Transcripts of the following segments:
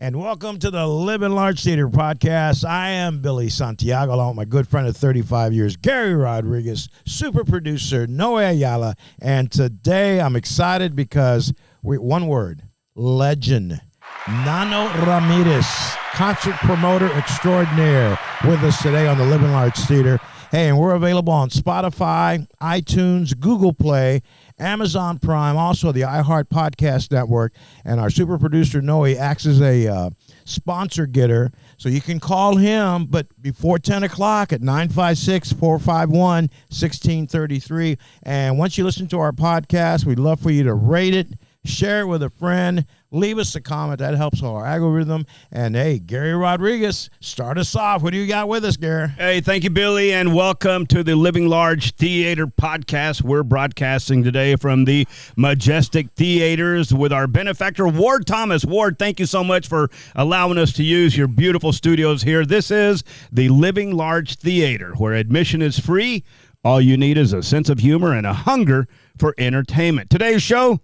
and welcome to the Living Large Theater podcast. I am Billy Santiago, along with my good friend of 35 years, Gary Rodriguez, super producer Noe Ayala, and today I'm excited because one word, legend. Nano Ramirez, concert promoter extraordinaire, with us today on the Living Large Theater. Hey, and we're available on Spotify, iTunes, Google Play, Amazon Prime, also the iHeart Podcast Network, and our super producer Noe acts as a sponsor getter, so you can call him, but before 10 o'clock at 956-451-1633. And once you listen to our podcast, we'd love for you to rate it, share it with a friend, leave us a comment. That helps our algorithm. And, hey, Gary Rodriguez, start us off. What do you got with us, Gary? Hey, thank you, Billy, and welcome to the Living Large Theater podcast. We're broadcasting today from the Majestic Theaters with our benefactor, Ward Thomas. Ward, thank you so much for allowing us to use your beautiful studios here. This is the Living Large Theater, where admission is free. All you need is a sense of humor and a hunger for entertainment. Today's show,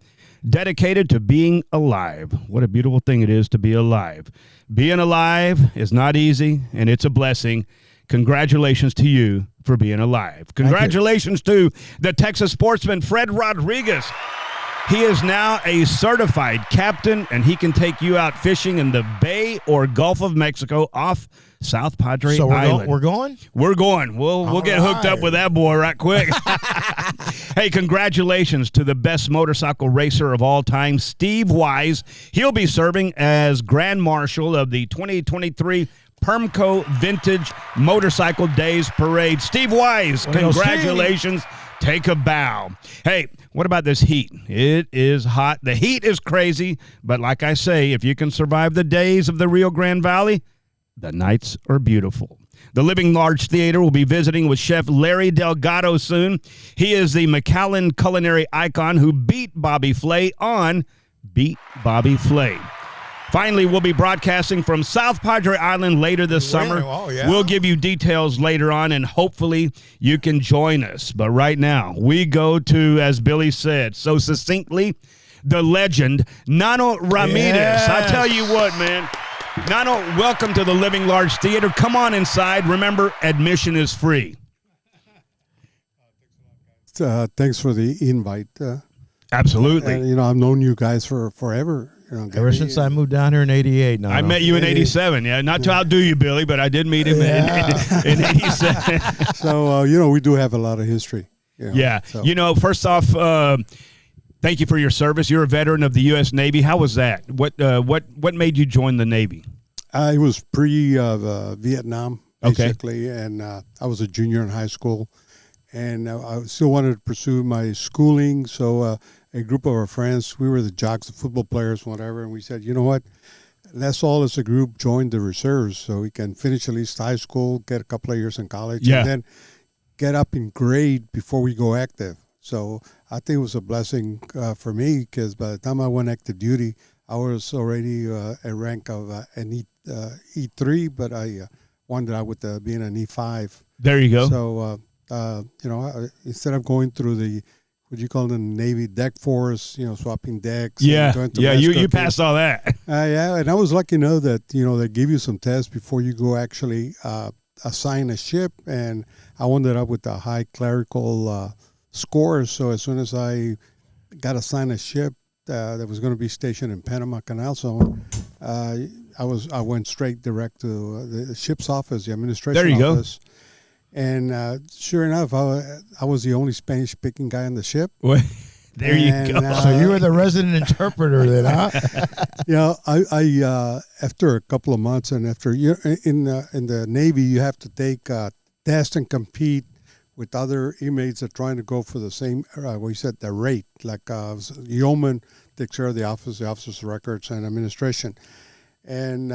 dedicated to being alive. What a beautiful thing it is to be alive. Being alive is not easy, and it's a blessing. Congratulations to you for being alive. Congratulations to the Texas sportsman, Fred Rodriguez. He is now a certified captain, and he can take you out fishing in the Bay or Gulf of Mexico off South Padre Island. We're going? We're going. We'll get hooked up with that boy right quick. Hey, congratulations to the best motorcycle racer of all time, Steve Wise. He'll be serving as Grand Marshal of the 2023 Permco Vintage Motorcycle Days Parade. Steve Wise, congratulations. Take a bow. Hey, what about this heat? It is hot. The heat is crazy, but like I say, if you can survive the days of the Rio Grande Valley, the nights are beautiful. The Living Large Theater will be visiting with Chef Larry Delgado soon. He is the McAllen culinary icon who beat Bobby Flay on Beat Bobby Flay. Finally, we'll be broadcasting from South Padre Island later this summer. Oh, yeah. We'll give you details later on, and hopefully you can join us. But right now, we go to, as Billy said so succinctly, the legend, Nano Ramirez. Yes. I tell you what, man. Nano, welcome to the Living Large Theater. Come on inside. Remember, admission is free. Thanks for the invite. Absolutely. I've known you guys for forever. Ever since I moved down here in 88. I met you in 87. Yeah, not to outdo you, Billy, but I did meet him in 87. So, we do have a lot of history. Yeah. So. First off, thank you for your service. You're a veteran of the U.S. Navy. How was that? What made you join the Navy? It was pre-Vietnam, basically, and I was a junior in high school, and I still wanted to pursue my schooling, so a group of our friends, we were the jocks, the football players, whatever, and we said, you know what, let's all as a group join the reserves so we can finish at least high school, get a couple of years in college, and then get up in grade before we go active. So I think it was a blessing for me because by the time I went active duty, I was already a rank of an E3, but I wanted out with being an E5. There you go. So, instead of going through the, what you call the Navy deck force, swapping decks. You passed all that. And I was lucky enough that, they give you some tests before you go actually assign a ship, and I ended up with a high clerical scores. So as soon as I got assigned a ship that was going to be stationed in Panama Canal Zone, I went straight direct to the ship's office, the administration office. And sure enough, I was the only Spanish-speaking guy on the ship. There you go. So you were the resident interpreter then, huh? I after a couple of months, and after in the Navy, you have to take tests and compete with other inmates that are trying to go for the same, we said the rate, like yeoman takes care of the officer's records and administration. And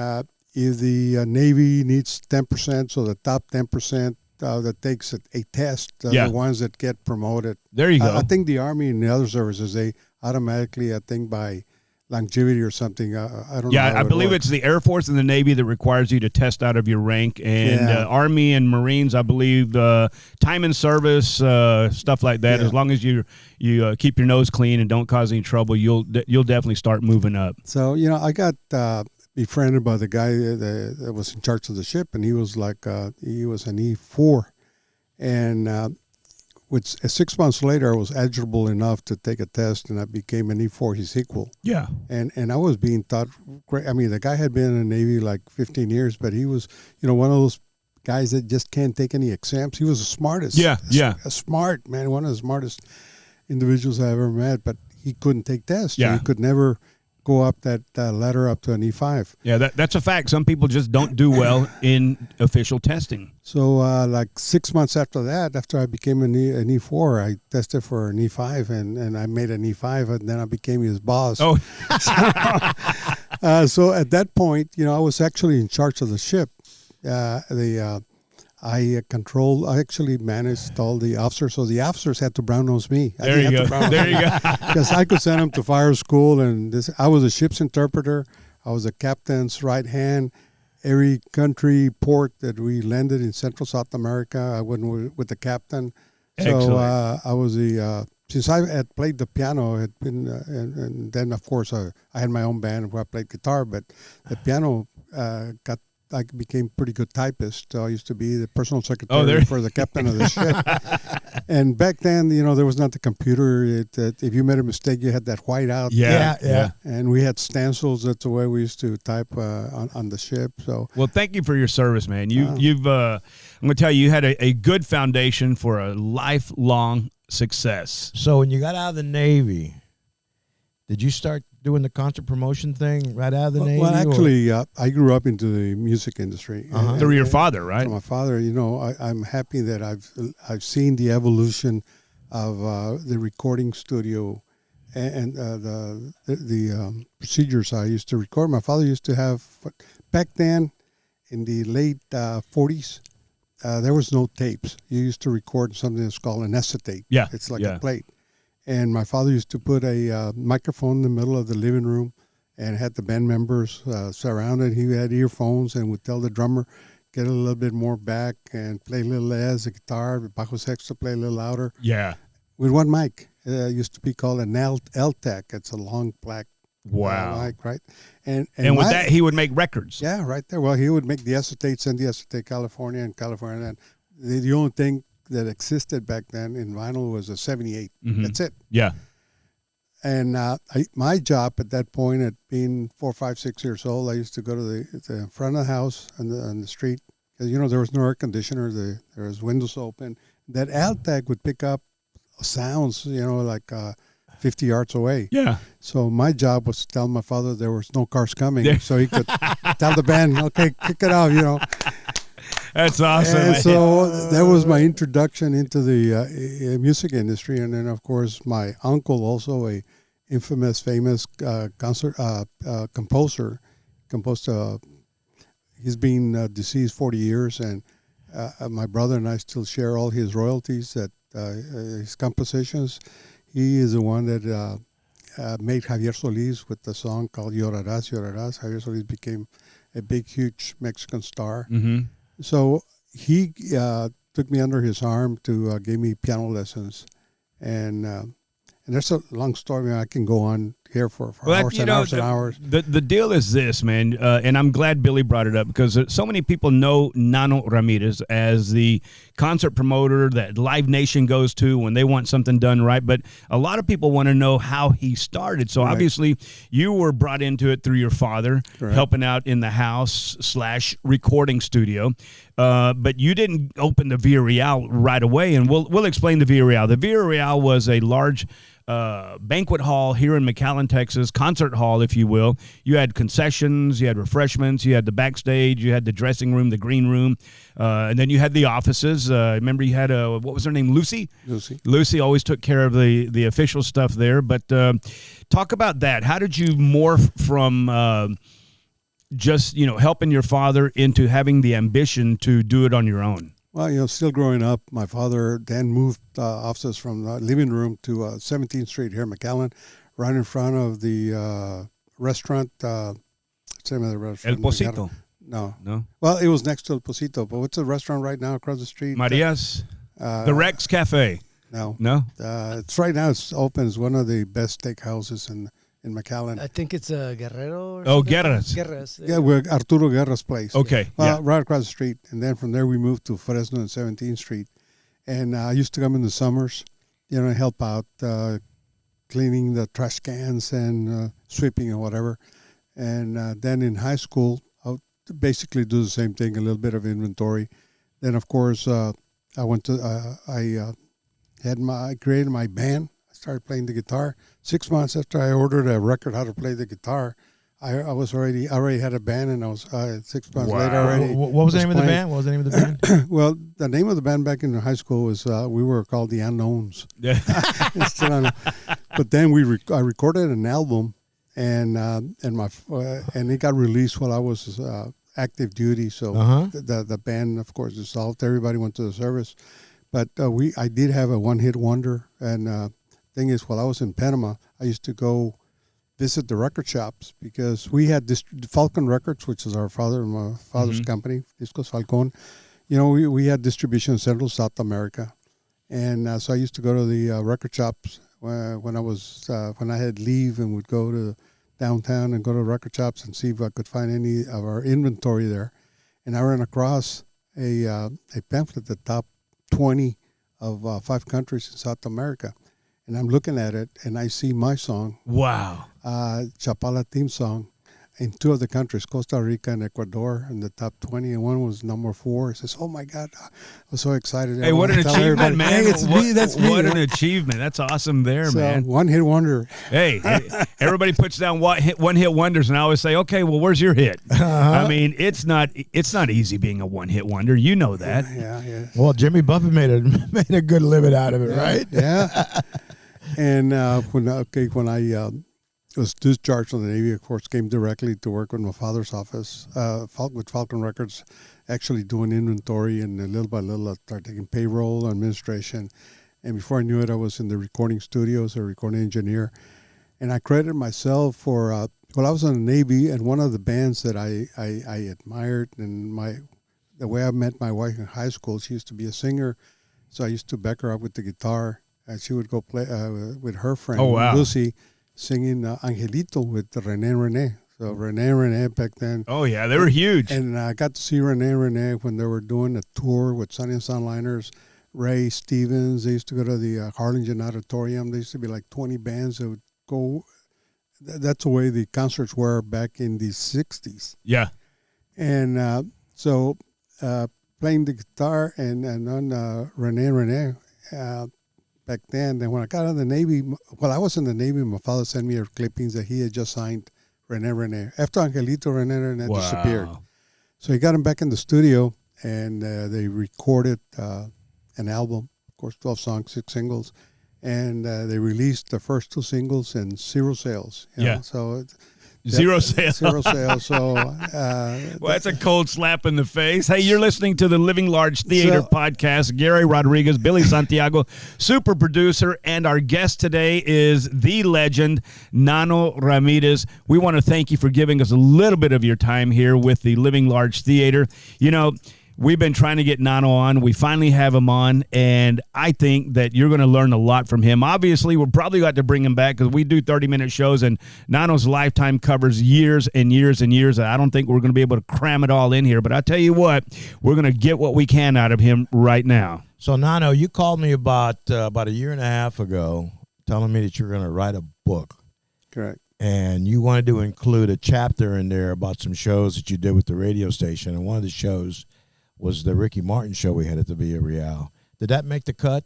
if the Navy needs 10%, so the top 10% that takes a test, the ones that get promoted. There you go. I think the Army and the other services, they automatically, I think by longevity or something. I don't know. Yeah, I believe it's the Air Force and the Navy that requires you to test out of your rank, and Army and Marines, I believe, time in service, stuff like that. As long as you keep your nose clean and don't cause any trouble, you'll definitely start moving up. So I got befriended by the guy that was in charge of the ship, and he was like he was an E4, and which 6 months later I was eligible enough to take a test, and I became an E4, his equal. Yeah, and I was being taught great. I mean, the guy had been in the Navy like 15 years, but he was one of those guys that just can't take any exams. He was the smartest. A smart man, one of the smartest individuals I ever met, but he couldn't take tests. Yeah. He could never go up that ladder up to an E5. Yeah, that's a fact. Some people just don't do well in official testing. So like 6 months after that, after I became an E4, I tested for an E5, and I made an E5, and then I became his boss. Oh. So at that point, I was actually in charge of the ship. I actually managed all the officers, so the officers had to brown nose me. There you go. Because I could send them to fire school, and I was a ship's interpreter. I was the captain's right hand. Every country, port that we landed in Central South America, I went with the captain. So I was since I had played the piano, had been, and then of course I had my own band where I played guitar, but the piano I became pretty good typist. I used to be the personal secretary for the captain of the ship. And back then, there was not the computer. If you made a mistake, you had that whiteout. Yeah. And we had stencils. That's the way we used to type on the ship. So, well, thank you for your service, man. You've I'm going to tell you had a good foundation for a lifelong success. So when you got out of the Navy, did you start doing the concert promotion thing right out of the Navy? Well, actually, I grew up into the music industry. Through your father, right? My father, I'm happy that I've seen the evolution of the recording studio and the procedures I used to record. My father used to have, back then, in the late 40s, there was no tapes. You used to record something that's called an acetate. Yeah. It's like a plate. And my father used to put a microphone in the middle of the living room and had the band members surrounded. He had earphones and would tell the drummer, get a little bit more back and play a little as the guitar, the bajo sexto, play a little louder. Yeah. With one mic. It used to be called an L-Tech. It's a long black mic, right? And with that, he would make records. Yeah, right there. Well, he would make the acetate, send the acetate California. And the only thing that existed back then in vinyl was a 78. Mm-hmm. That's it. Yeah. And my job at that point, at being 4, 5, 6 years old, I used to go to the front of the house on the street. Because, there was no air conditioner. There was windows open. That Altec would pick up sounds, like 50 yards away. Yeah. So my job was to tell my father there was no cars coming. So he could tell the band, okay, kick it off, That's awesome. And so that was my introduction into the music industry. And then, of course, my uncle, also a famous concert composer, composed. He's been deceased 40 years, and my brother and I still share all his royalties, his compositions. He is the one that made Javier Solís with the song called Llorarás, Llorarás. Javier Solís became a big, huge Mexican star. Mm-hmm. So he took me under his arm to give me piano lessons, and that's a long story. I can go on here for hours and hours and hours. The deal is this, man, and I'm glad Billy brought it up because so many people know Nano Ramirez as the concert promoter that Live Nation goes to when they want something done right, but a lot of people want to know how he started. So obviously you were brought into it through your father, helping out in the house / recording studio, but you didn't open the Villa Real right away, and we'll explain the Villa Real. The Villa Real was a large banquet hall here in McAllen, Texas, concert hall, if you will. You had concessions, you had refreshments, you had the backstage, you had the dressing room, the green room, and then you had the offices. Remember you had what was her name, Lucy? Lucy always took care of the official stuff there. But talk about that. How did you morph from just helping your father into having the ambition to do it on your own? Well, still growing up, my father then moved offices from the living room to 17th Street here in McAllen, right in front of the restaurant. What's the name of the restaurant? El Pocito. No. Well, it was next to El Pocito, but what's the restaurant right now across the street? Maria's. The Rex Cafe. No. No? It's right now. It's open. It's one of the best steakhouses in in McAllen. I think it's Guerrero. Or Oh, something. Guerras. Guerras. Yeah, we're Arturo Guerra's place. Okay. Yeah. Right across the street. And then from there we moved to Fresno and 17th Street. And I used to come in the summers, help out cleaning the trash cans and sweeping and whatever. And then in high school, I would basically do the same thing, a little bit of inventory. Then, of course, I went to, I created my band. I started playing the guitar. 6 months after I ordered a record how to play the guitar, I already had a band, and I was 6 months later already. What was the name of the band? What was the name of the band? Well, the name of the band back in high school was we were called the Unknowns. Yeah. It's still unknown. But then I recorded an album, and it got released while I was active duty. So the band, of course, dissolved. Everybody went to the service, but I did have a one-hit wonder. And thing is, while I was in Panama, I used to go visit the record shops because we had Falcon Records, which is my father's company, Discos Falcon. We had distribution in Central South America, and so I used to go to the record shops when I had leave and would go to downtown and go to record shops and see if I could find any of our inventory there. And I ran across a pamphlet, the top 20 of 5 countries in South America. And I'm looking at it, and I see my song. Wow. Chapala theme song in 2 of the countries, Costa Rica and Ecuador, in the top 20, and one was number 4. It says, "Oh my God!" I was so excited. Hey, what an achievement, man! Hey, it's me. That's me. What an achievement! That's awesome, man. One hit wonder. Hey, everybody puts down one hit wonders, and I always say, okay, well, where's your hit? I mean, it's not easy being a one hit wonder. You know that. Yeah. Well, Jimmy Buffett made a good living out of it, right? Yeah. And when I was discharged from the Navy, of course, came directly to work with my father's office, with Falcon Records, actually doing inventory, and little by little I started taking payroll, administration. And before I knew it, I was in the recording studios, a recording engineer. And I credited myself for, I was in the Navy, and one of the bands that I admired, and the way I met my wife in high school, she used to be a singer, so I used to back her up with the guitar, and she would go play with her friend, Lucy, singing Angelito with René. So René back then. Oh, yeah, they were huge. And I got to see René when they were doing a tour with Sonny and Sunliners, Ray Stevens. They used to go to the Harlingen Auditorium. There used to be like 20 bands that would go. That's the way the concerts were back in the 60s. Yeah. And so playing the guitar and on René, back then. Then when I got out of the Navy, I was in the Navy, my father sent me clippings that he had just signed René. After Angelito, René disappeared. So he got him back in the studio, and they recorded an album, of course, 12 songs, 6 singles, and they released the first 2 singles and 0 sales. So Zero sales. Zero sales. So, well, that's a cold slap in the face. Hey, you're listening to the Living Large Theater podcast. Gary Rodriguez, Billy Santiago, super producer, and our guest today is the legend, Nano Ramirez. We want to thank you for giving us a little bit of your time here with the Living Large Theater. You know, we've been trying to get Nano on. We finally have him on, and I think that you're going to learn a lot from him. Obviously, we'll probably got to bring him back because we do 30-minute shows, and Nano's lifetime covers years and years and years. I don't think we're going to be able to cram it all in here, but I tell you what, we're going to get what we can out of him right now. So, Nano, you called me about a year and a half ago telling me that you're going to write a book. Correct. And you wanted to include a chapter in there about some shows that you did with the radio station, and one of the shows was the Ricky Martin show we had at the Villa Real. Did that make the cut?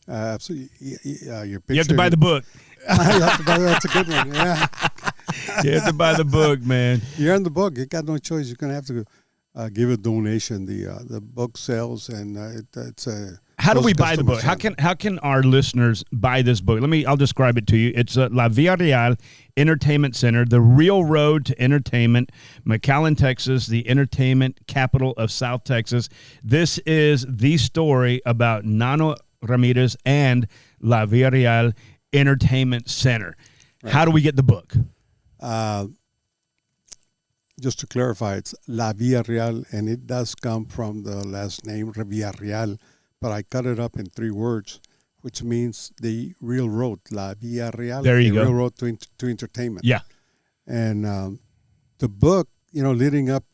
Absolutely. Your picture. You have to buy the book. That's a good one. Yeah. You have to buy the book, man. You're in the book. You got no choice. You're gonna have to give a donation. The book sells, and it's a. How do we buy the book? How can our listeners buy this book? I'll describe it to you. It's La Villa Real Entertainment Center, the real road to entertainment, McAllen, Texas, the entertainment capital of South Texas. This is the story about Nano Ramirez and La Villa Real Entertainment Center. Right. How do we get the book? Just to clarify, it's La Villa Real, and it does come from the last name, Villa Real. But I cut it up in 3 words, which means the real road, la via real, There you the go. real road to entertainment. Yeah. And the book, leading up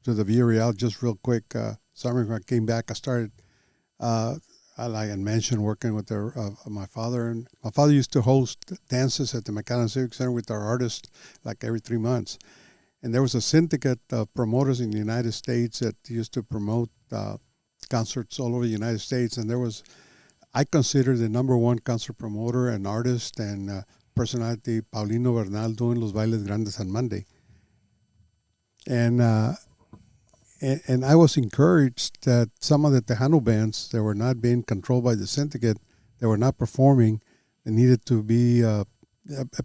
to the via real, just real quick, summer when I came back, I started, like I mentioned, working with my father. And my father used to host dances at the McAllen Civic Center with our artists like every 3 months. And there was a syndicate of promoters in the United States that used to promote concerts all over the United States. And I consider the number one concert promoter and artist and personality, Paulino Bernal, doing Los Bailes Grandes on Monday. And I was encouraged that some of the Tejano bands that were not being controlled by the syndicate, that were not performing, they needed to be,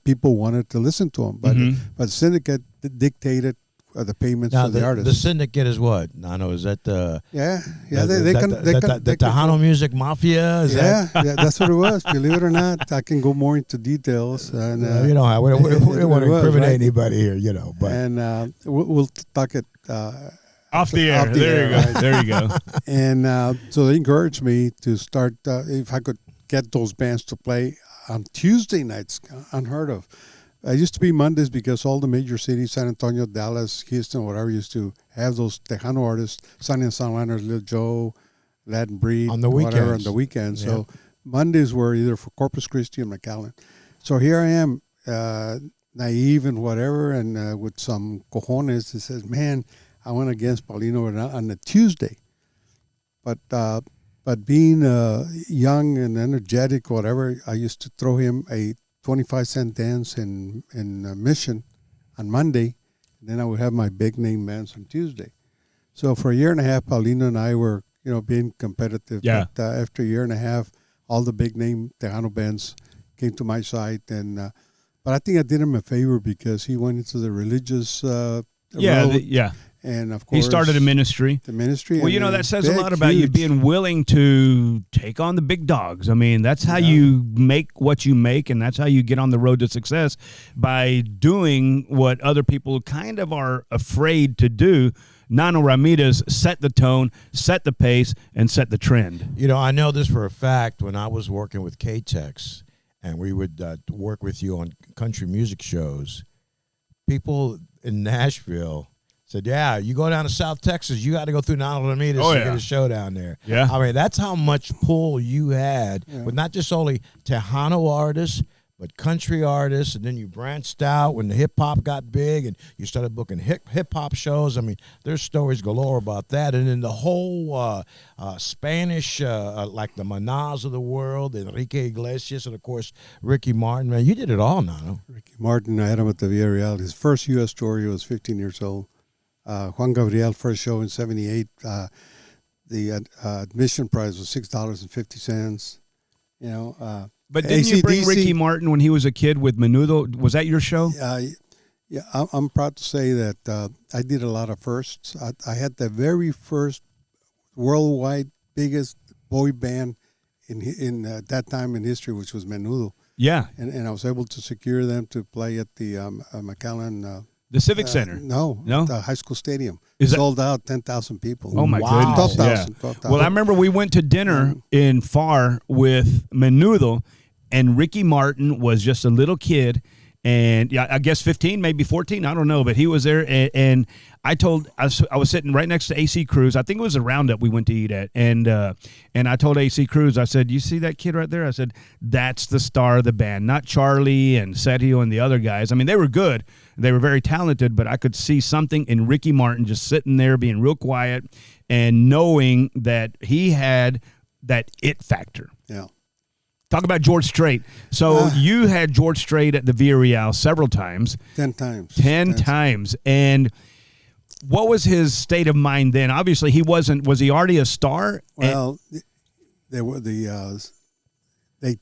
people wanted to listen to them. But the syndicate dictated the payments Now, to the artists. The syndicate is what? Nano, is that the the Tejano Music Mafia? Is yeah, that's what it was. Believe it or not, I can go more into details. And we don't want to incriminate right? anybody here, But And we'll talk it Off the air. Off the There air, you go. right? There you go. And so they encouraged me to start, if I could get those bands to play on Tuesday nights, unheard of. I used to be Mondays because all the major cities, San Antonio, Dallas, Houston, whatever, used to have those Tejano artists, Sonny and Songliners, Lil Joe, Latin Breed, on the whatever, weekends. on the weekends. Yeah. So Mondays were either for Corpus Christi or McAllen. So here I am, naive and whatever, and with some cojones that says, man, I went against Paulino on a Tuesday. But being young and energetic, whatever, I used to throw him a 25-cent dance in Mission on Monday, and then I would have my big name bands on Tuesday. So for a year and a half, Paulino and I were, being competitive. Yeah. But after a year and a half, all the big name Tejano bands came to my side, and but I think I did him a favor because he went into the religious road, and of course He started a ministry. The ministry. Well, that says a lot about you being willing to take on the big dogs. I mean, that's how you make what you make, and that's how you get on the road to success, by doing what other people kind of are afraid to do. Nano Ramirez set the tone, set the pace, and set the trend. I know this for a fact. When I was working with K-Tex, and we would work with you on country music shows, people in Nashville said, yeah, you go down to South Texas, you got to go through Nano Ramirez to get a show down there. Yeah. I mean, that's how much pull you had with not just only Tejano artists, but country artists, and then you branched out when the hip-hop got big, and you started booking hip-hop shows. I mean, there's stories galore about that. And then the whole Spanish, like the Manaz of the world, Enrique Iglesias, and, of course, Ricky Martin. Man, you did it all, Nano. Ricky Martin, I had him at the Via Real. His first U.S. tour, he was 15 years old. Juan Gabriel, first show in 78. The admission price was $6.50. But didn't you bring Ricky Martin when he was a kid with Menudo? Was that your show? Yeah, I'm proud to say that I did a lot of firsts. I had the very first worldwide biggest boy band in that time in history, which was Menudo. Yeah. And I was able to secure them to play at the McAllen. The Civic Center? No, the high school stadium. Sold out, 10,000 people. Oh, my goodness. 12,000. Yeah. Well, I remember we went to dinner in Far with Menudo, and Ricky Martin was just a little kid, and I guess 15, maybe 14, I don't know, but he was there, and I was sitting right next to AC Cruz. I think it was a Roundup we went to eat at, and I told AC Cruz, I said, you see that kid right there? I said, that's the star of the band, not Charlie and Sergio and the other guys. I mean, they were good. They were very talented, but I could see something in Ricky Martin just sitting there being real quiet and knowing that he had that it factor. Yeah. Talk about George Strait. So you had George Strait at the Via Real several times. 10 times. 10 times. And what was his state of mind then? Obviously, was he already a star? Well, they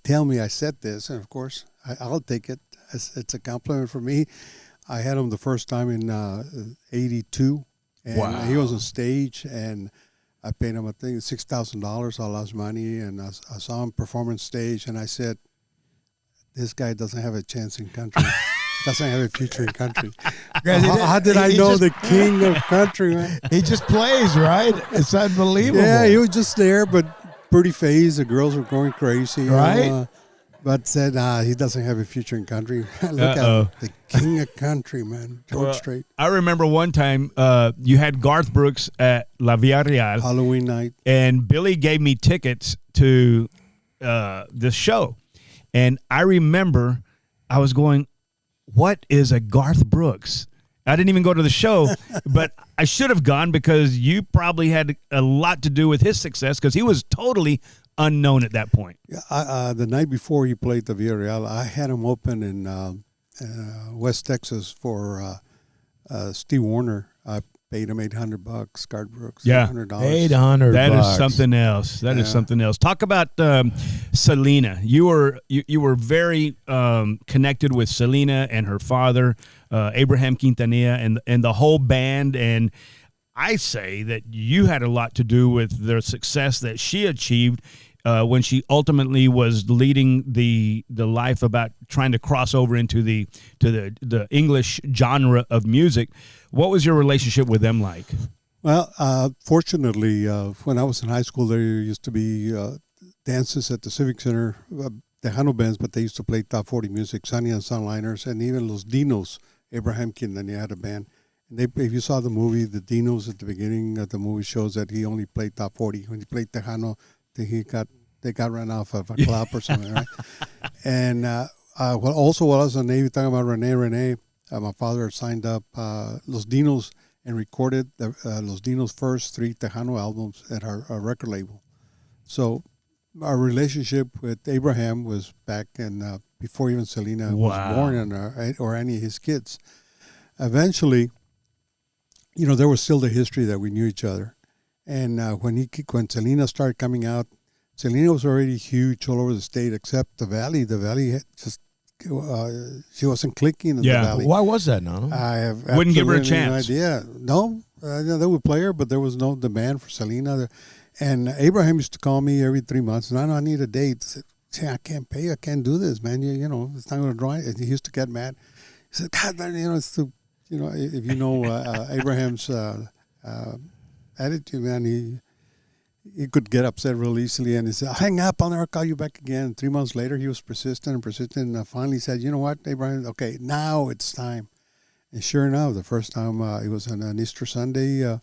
tell me I said this, and of course, I'll take it. It's a compliment for me. I had him the first time in 82, and he was on stage, and I paid him, I think, $6,000. I lost money, and I saw him perform on stage, and I said, this guy doesn't have a chance in country. Doesn't have a future in country. How did I know the king of country, man? He just plays, right? It's unbelievable. Yeah, he was just there, but pretty face. The girls were going crazy. Right. But said, he doesn't have a future in country. Look at the king of country, man. George Strait. I remember one time you had Garth Brooks at La Villa Real. Halloween night. And Billy gave me tickets to this show. And I remember I was going, what is a Garth Brooks? I didn't even go to the show, but I should have gone because you probably had a lot to do with his success because he was totally unknown at that point. Yeah, the night before he played the Villarreal, I had him open in West Texas for Steve Warner. I paid him $800. Garth Brooks, $800. $800. That is something else. That is something else. Talk about Selena. You were very connected with Selena and her father, Abraham Quintanilla, and the whole band. And I say that you had a lot to do with the success that she achieved when she ultimately was leading the life about trying to cross over into the English genre of music. What was your relationship with them like? Well, fortunately, when I was in high school, there used to be dances at the Civic Center, Tejano bands, but they used to play top 40 music, Sunny and Sunliners, and even Los Dinos. Abraham Quintanilla had a band. And if you saw the movie, the Dinos at the beginning of the movie shows that he only played top 40. When he played Tejano, they got run off of a club or something, right? And also while I was in the Navy, talking about Rene, my father signed up Los Dinos and recorded Los Dinos' first 3 Tejano albums at our record label. So our relationship with Abraham was back in before even Selena was born or any of his kids. Eventually, there was still the history that we knew each other. And when Selena started coming out, Selena was already huge all over the state except the Valley. The Valley had just she wasn't clicking in the Valley. Why was that, Nano? I wouldn't give her a chance. No, they would play her, but there was no demand for Selena. And Abraham used to call me every 3 months. Nano, I need a date. I said, I can't pay. I can't do this, man. It's not going to draw. And he used to get mad. He said, God, it's too. If you know Abraham's attitude, man, he could get upset real easily, and he said, hang up, I'll never call you back again. 3 months later, he was persistent, and finally said, you know what, Abraham, okay, now it's time. And sure enough, the first time it was on an Easter Sunday,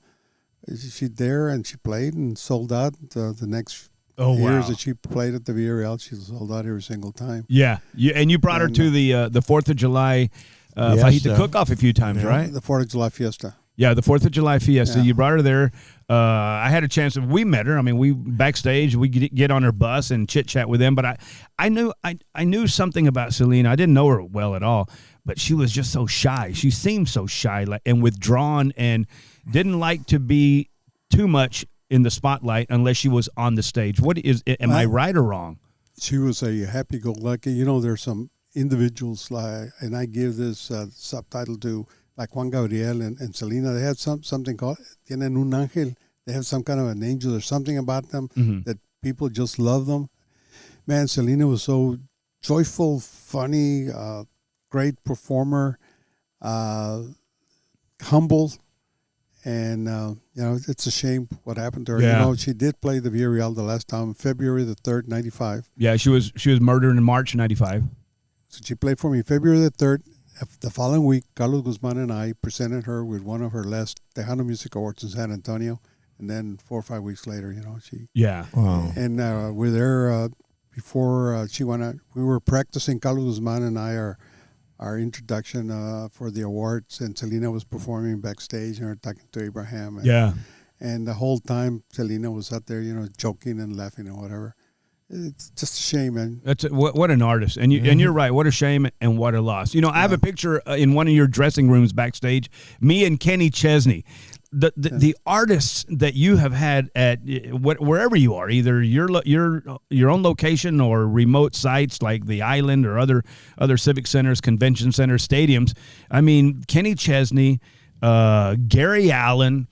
she there, and she played and sold out the next years that she played at the Villarreal. She sold out every single time. Yeah, and you brought her to the 4th of July Fajita cook-off a few times, right? The 4th of July Fiesta. Yeah, the 4th of July Fiesta. You brought her there. I had a chance. We met her. I mean, we backstage. We get on her bus and chit chat with them. But I knew something about Selena. I didn't know her well at all, but she was just so shy. She seemed so shy and withdrawn, and didn't like to be too much in the spotlight unless she was on the stage. Am I right or wrong? She was a happy-go-lucky. There's some individuals and I give this subtitle to. Like Juan Gabriel and Selena, they have something called tienen un ángel. They have some kind of an angel. There's something about them that people just love them. Man, Selena was so joyful, funny, great performer, humble, and it's a shame what happened to her. Yeah. She did play the Villarreal the last time, February the 3rd, 95. Yeah, she was murdered in March of 95. So she played for me February the 3rd. The following week, Carlos Guzman and I presented her with one of her last Tejano Music Awards in San Antonio, and then 4 or 5 weeks later, she. Yeah. Wow. And we're there before she went out. We were practicing, Carlos Guzman and I, our introduction for the awards, and Selena was performing backstage, and we were talking to Abraham. And the whole time, Selena was out there, joking and laughing and whatever. It's just a shame, man. What an artist, and you're right. What a shame and what a loss. I have a picture in one of your dressing rooms backstage. Me and Kenny Chesney, the artists that you have had at wherever you are, either your own location or remote sites like the Island or other civic centers, convention centers, stadiums. I mean, Kenny Chesney, Gary Allen,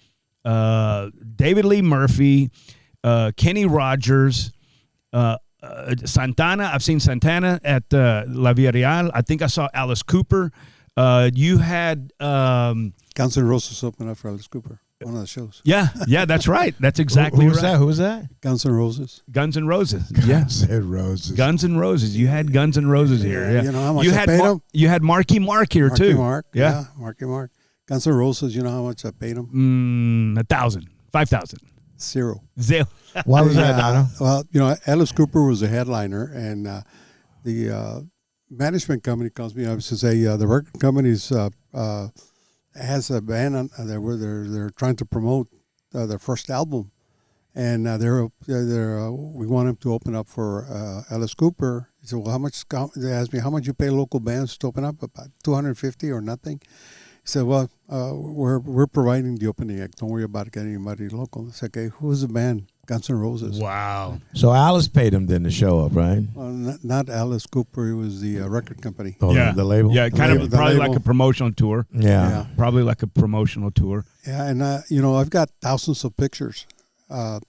David Lee Murphy, Kenny Rogers. Santana, I've seen Santana at La Villarreal. I think I saw Alice Cooper. You had Guns N' Roses open up for Alice Cooper. one of the shows. Yeah, that's right. That's exactly Who was right. that? Who was that? Guns N' Roses. Guns N' Roses. Guns N' Roses. Guns N' Roses. You had Guns N' Roses here. Yeah. You know how much you I had paid them? You had Marky Mark here Marky too. Mark. Yeah. Marky Mark. Guns N' Roses. You know how much I paid them? 1,000, 5,000. Zero. Zero. Why was that, Nano? Well, you know, Alice Cooper was the headliner, and the management company calls me up and says, "Hey, the record company's has a band on where they're trying to promote their first album, and we want him to open up for Alice Cooper." He said, "Well, how much?" They asked me, "How much you pay local bands to open up?" About $250 or nothing. He said, "Well, we're providing the opening act. Don't worry about getting anybody local." I said, "Okay, who's the band?" Guns N' Roses. Wow. So Alice paid him then to show up, right? Well, not Alice Cooper. It was the record company. Oh, Yeah. the label? Yeah, kind of The probably like label. a promotional tour. Yeah. Probably like a promotional tour. Yeah, and you know, I've got thousands of pictures of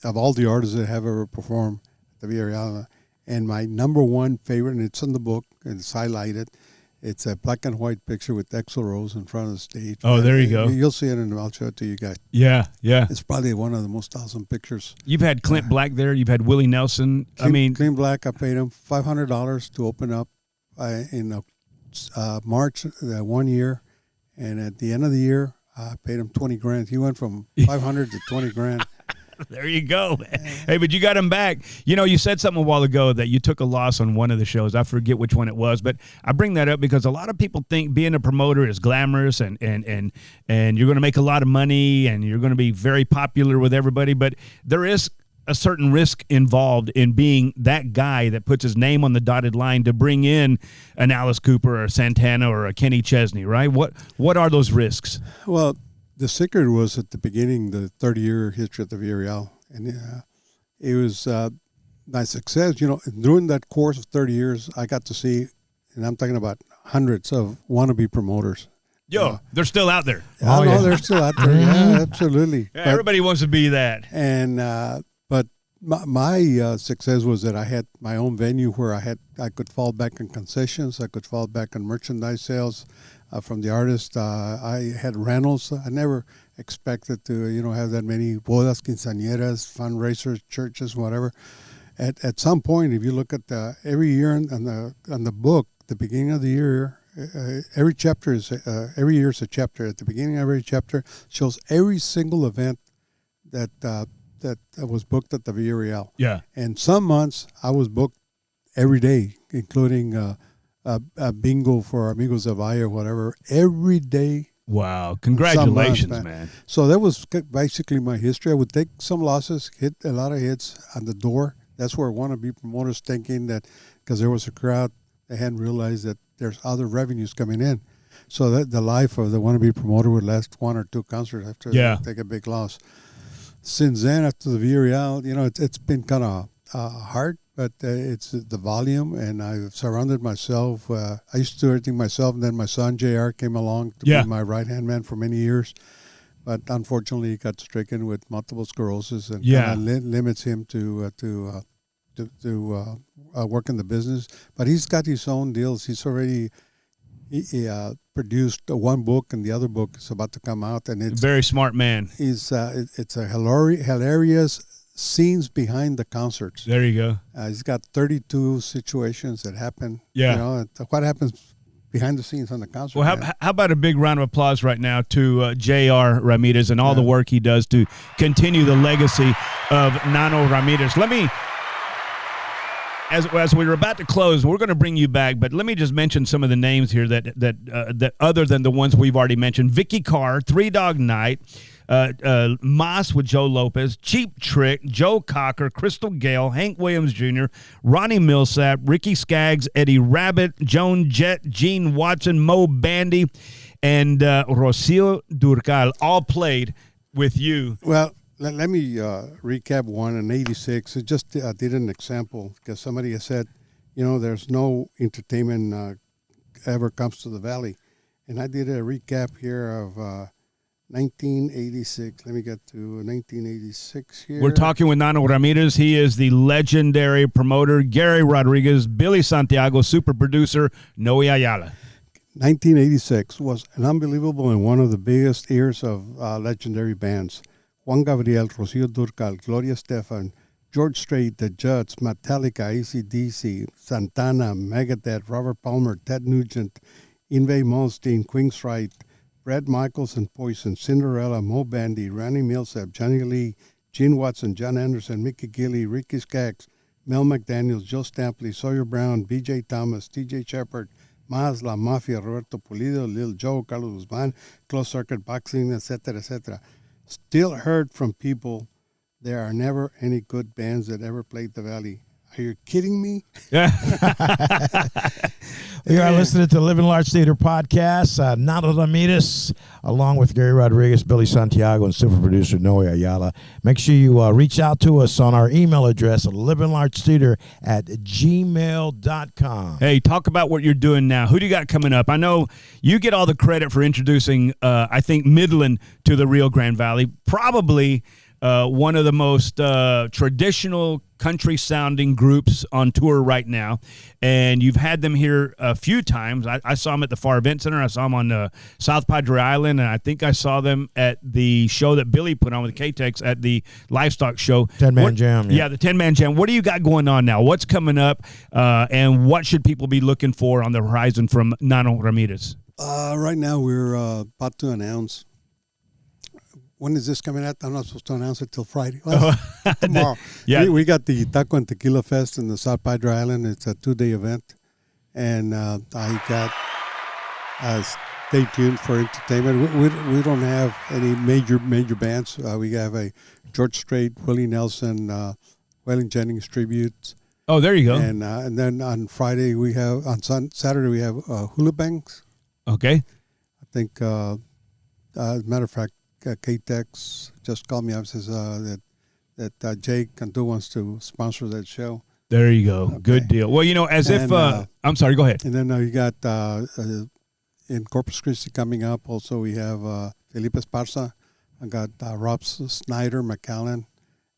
all the artists that have ever performed at the Villa Real. And my number one favorite, and it's in the book, and it's highlighted, it's a black and white picture with Axl Rose in front of the stage. Oh, there you go. You'll see it, and I'll show it to you guys. Yeah. It's probably one of the most awesome pictures. You've had Clint Black there. You've had Willie Nelson. Clean Black, I paid him $500 to open up in March 1 year, and at the end of the year, I paid him $20,000. He went from 500 to 20 grand. There you go. Hey, but you got him back. You know, you said something a while ago that you took a loss on one of the shows. I forget which one it was, but I bring that up because a lot of people think being a promoter is glamorous and you're going to make a lot of money and you're going to be very popular with everybody, but there is a certain risk involved in being that guy that puts his name on the dotted line to bring in an Alice Cooper or a Santana or a Kenny Chesney, right? What are those risks? Well, the secret was at the beginning, the 30-year history of the Villa Real. And it was my success. You know, during that course of 30 years, I got to see, and I'm talking about hundreds of wannabe promoters. They're still out there. Oh, no, they're still out there. Yeah, absolutely. Yeah, everybody wants to be that. And but my success was that I had my own venue where I could fall back on concessions. I could fall back on merchandise sales from the artist. I had rentals. I never expected to have that many bodas, quinceañeras, fundraisers, churches, whatever. At some point, if you look at every year on the book, the beginning of the year, every chapter is every year is a chapter. At the beginning of every chapter shows every single event that was booked at the Villa Real. Yeah. And some months I was booked every day, including a bingo for Amigos de Valle or whatever, every day. Wow. Congratulations, months, man. So that was basically my history. I would take some losses, hit a lot of hits on the door. That's where wannabe promoters thinking that because there was a crowd, they hadn't realized that there's other revenues coming in. So that the life of the wannabe promoter would last one or two concerts after they take a big loss. Since then, after the Villa Real, it's been kind of hard, but it's the volume, and I've surrounded myself. I used to do everything myself, and then my son, JR, came along to be my right-hand man for many years. But unfortunately, he got stricken with multiple sclerosis, and limits him to work in the business. But he's got his own deals. He's already produced one book, and the other book is about to come out. And it's very smart man. It's a hilarious scenes behind the concerts. There you go. He's got 32 situations that happen. Yeah. What happens behind the scenes on the concert. Well, how about a big round of applause right now to J.R. Ramirez and all the work he does to continue the legacy of Nano Ramirez. Let me, as we were about to close, we're going to bring you back, but let me just mention some of the names here that other than the ones we've already mentioned. Vicky Carr, Three Dog Night, Moss with Joe Lopez, Cheap Trick, Joe Cocker, Crystal Gale, Hank Williams Jr., Ronnie Millsap, Ricky Skaggs, Eddie Rabbit, Joan Jett, Gene Watson, Mo Bandy, and Rocio Durcal all played with you. Well, let me recap one in '86. It just did an example because somebody has said, there's no entertainment ever comes to the Valley. And I did a recap here of 1986. Let me get to 1986 here. We're talking with Nano Ramirez. He is the legendary promoter, Gary Rodriguez, Billy Santiago, super producer, Noe Ayala. 1986 was an unbelievable and one of the biggest years of legendary bands. Juan Gabriel, Rocío Dúrcal, Gloria Estefan, George Strait, The Judds, Metallica, AC/DC, Santana, Megadeth, Robert Palmer, Ted Nugent, Yngwie Malmsteen, Queensryche, Bret Michaels and Poison, Cinderella, Mo Bandy, Randy Millsap, Johnny Lee, Gene Watson, John Anderson, Mickey Gilley, Ricky Skaggs, Mel McDaniels, Joe Stampley, Sawyer Brown, B.J. Thomas, T.J. Shepard, Maz, La Mafia, Roberto Pulido, Lil Joe, Carlos Guzman, Closed Circuit Boxing, etc., etc. Still heard from people, there are never any good bands that ever played the Valley. Are you kidding me? You are listening to the Living Large Theater podcast. Nano Ramirez, along with Gary Rodriguez, Billy Santiago, and super producer Noe Ayala. Make sure you reach out to us on our email address at livinglargetheater@gmail.com. Hey, talk about what you're doing now. Who do you got coming up? I know you get all the credit for introducing, I think, Midland to the Rio Grande Valley. Probably one of the most traditional country-sounding groups on tour right now, and you've had them here a few times. I saw them at the Far Event Center. I saw them on South Padre Island, and I think I saw them at the show that Billy put on with K-Tex at the Livestock Show. 10-man jam. Yeah, the 10-man jam. What do you got going on now? What's coming up, and what should people be looking for on the horizon from Nano Ramirez? Right now, we're about to announce. When is this coming out? I'm not supposed to announce it till Friday. Well, tomorrow. Yeah. We got the Taco and Tequila Fest in the South Padre Island. It's a 2-day event. And I got, stay tuned for entertainment. We don't have any major bands. We have a George Strait, Willie Nelson, Waylon Jennings tributes. Oh, there you go. And then on Friday, Saturday, we have Hula Bangs. Okay. I think, as a matter of fact, K-Tex just called me up and says that Jake Cantu wants to sponsor that show. There you go. Okay. Good deal. Well, I'm sorry, go ahead. And then you got in Corpus Christi coming up. Also, we have Felipe Esparza. I got Rob Snyder, McAllen,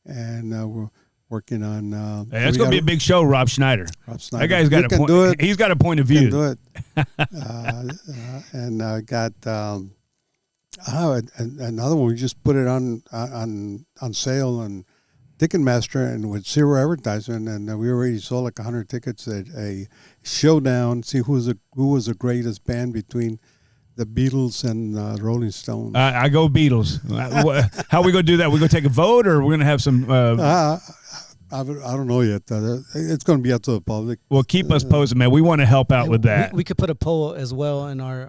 and we're working on. Hey, that's going to be a big show, Rob Schneider. That guy's got a point. He's got a point of view. Can do it. And I got. Another one. We just put it on sale on Ticketmaster and with zero advertisement, and we already sold like 100 tickets at a showdown. See who was the greatest band between the Beatles and Rolling Stones. I go Beatles. How are we going to do that? We're going to take a vote, or we're going to have some. I don't know yet. It's going to be up to the public. Well, keep us posted, man. We want to help out with that. We could put a poll as well on our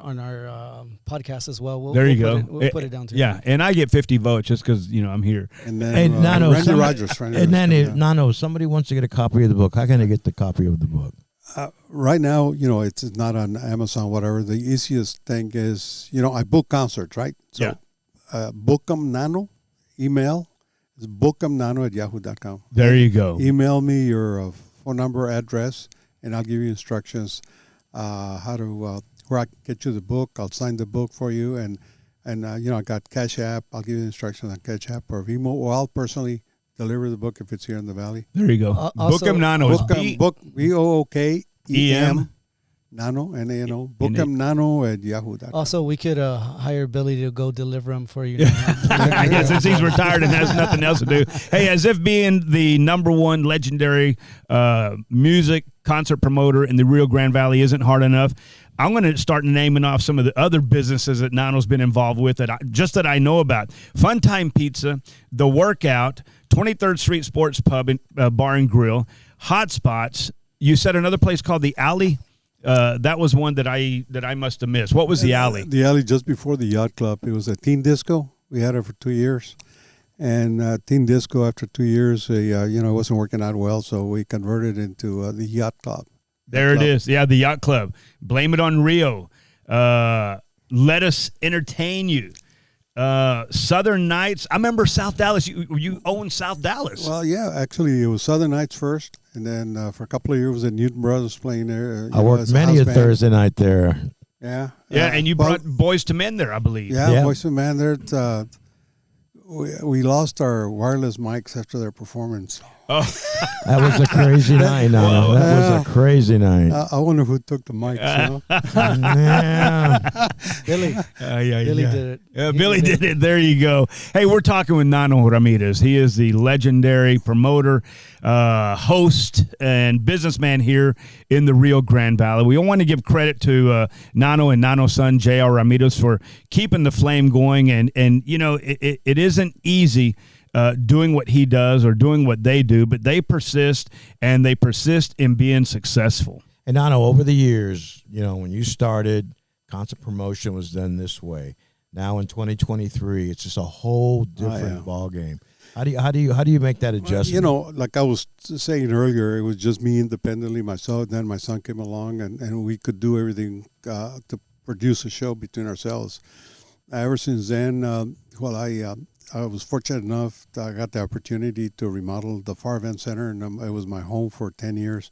podcast as well. There you go. We'll put it down too. Yeah, and I get 50 votes just because I'm here. And then Randy Rogers. Nano, somebody wants to get a copy of the book. How can they get the copy of the book? Right now, it's not on Amazon, whatever. The easiest thing is, I book concerts, right? So, book them Nano, email. It's bookemnano@yahoo.com. There you go. Email me your phone number, address, and I'll give you instructions how to where I can get you the book. I'll sign the book for you, and I got Cash App. I'll give you instructions on Cash App or Vimo, or I'll personally deliver the book if it's here in the Valley. There you go. Bookem Nano is BOOKEM Nano, N-A-N-O. Bookemnano@yahoo.com. Also, we could hire Billy to go deliver them for you. I guess since he's retired and has nothing else to do. Hey, as if being the #1 legendary music concert promoter in the Rio Grande Valley isn't hard enough, I'm going to start naming off some of the other businesses that Nano's been involved with that I know about. Funtime Pizza, The Workout, 23rd Street Sports Pub, Bar and Grill, Hot Spots. You said another place called The Alley? That was one that I must have missed. What was the alley? The alley just before the yacht club. It was a teen disco. We had it for 2 years, and teen disco after 2 years, it wasn't working out well, so we converted into the yacht club. There it is. Yeah, the yacht club. Blame it on Rio. Let us entertain you. Southern Nights. I remember South Dallas. You own South Dallas. Well, yeah, actually, it was Southern Nights first, and then for a couple of years, it was at Newton Brothers playing there. I worked many a Thursday night there. Yeah. And you brought Boys to Men there, I believe. Yeah, Boys to Men there. We lost our wireless mics after their performance. Oh. That was a crazy night, Nano. That was a crazy night. I wonder who took the mic. Yeah. Billy. Billy did it. Billy did it. There you go. Hey, we're talking with Nano Ramirez. He is the legendary promoter, host, and businessman here in the Rio Grande Valley. We want to give credit to Nano and Nano's son, J.R. Ramirez, for keeping the flame going. And you know, it isn't easy doing what he does or doing what they do, but they persist, and they persist in being successful. And Nano, over the years, you know, when you started, concert promotion was done this way. Now in 2023, it's just a whole different ball game. How do you make that adjustment? You know, like I was saying earlier, it was just me independently, myself. Then my son came along, and we could do everything to produce a show between ourselves. Ever since then, I was fortunate enough that I got the opportunity to remodel the Far Event Center, and it was my home for 10 years.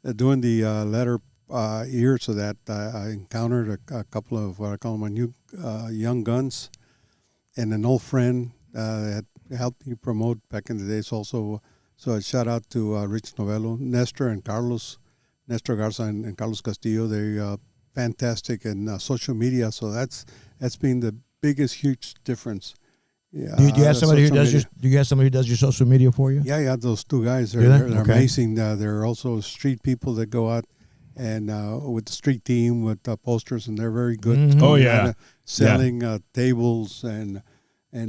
During the latter years of that, I encountered a couple of what I call my new young guns, and an old friend that helped me promote back in the days also. So a shout out to Rich Novello, Nestor and Carlos, Nestor Garza and Carlos Castillo. They're fantastic in social media, so that's been the biggest, huge difference. Yeah, do you have somebody who does your social media for you? Yeah. Those two guys, they're amazing. They're also street people that go out and with the street team with posters, and they're very good. Mm-hmm. Oh yeah, selling tables and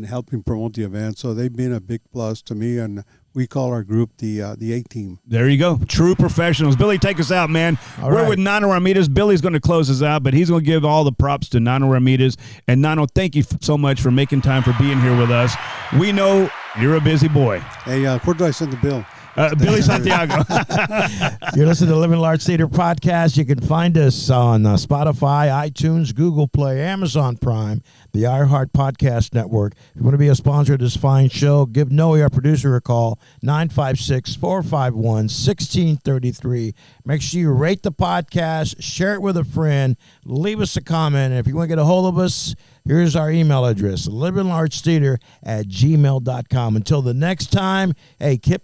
helping promote the event. So they've been a big plus to me, and we call our group the A-Team. There you go. True professionals. Billy, take us out, man. We're with Nano Ramirez. Billy's going to close us out, but he's going to give all the props to Nano Ramirez. And Nano, thank you so much for making time for being here with us. We know you're a busy boy. Hey, where do I send the bill? Billy Santiago. You're listening to the Living Large Theater podcast. You can find us on Spotify, iTunes, Google Play, Amazon Prime, the iHeart Podcast Network. If you want to be a sponsor of this fine show, give Noe, our producer, a call, 956-451-1633. Make sure you rate the podcast, share it with a friend, leave us a comment. And if you want to get a hold of us, here's our email address, livinglargetheater@gmail.com. Until the next time, hey, keep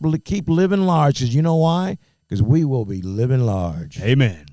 living large, because you know why? Because we will be living large. Amen.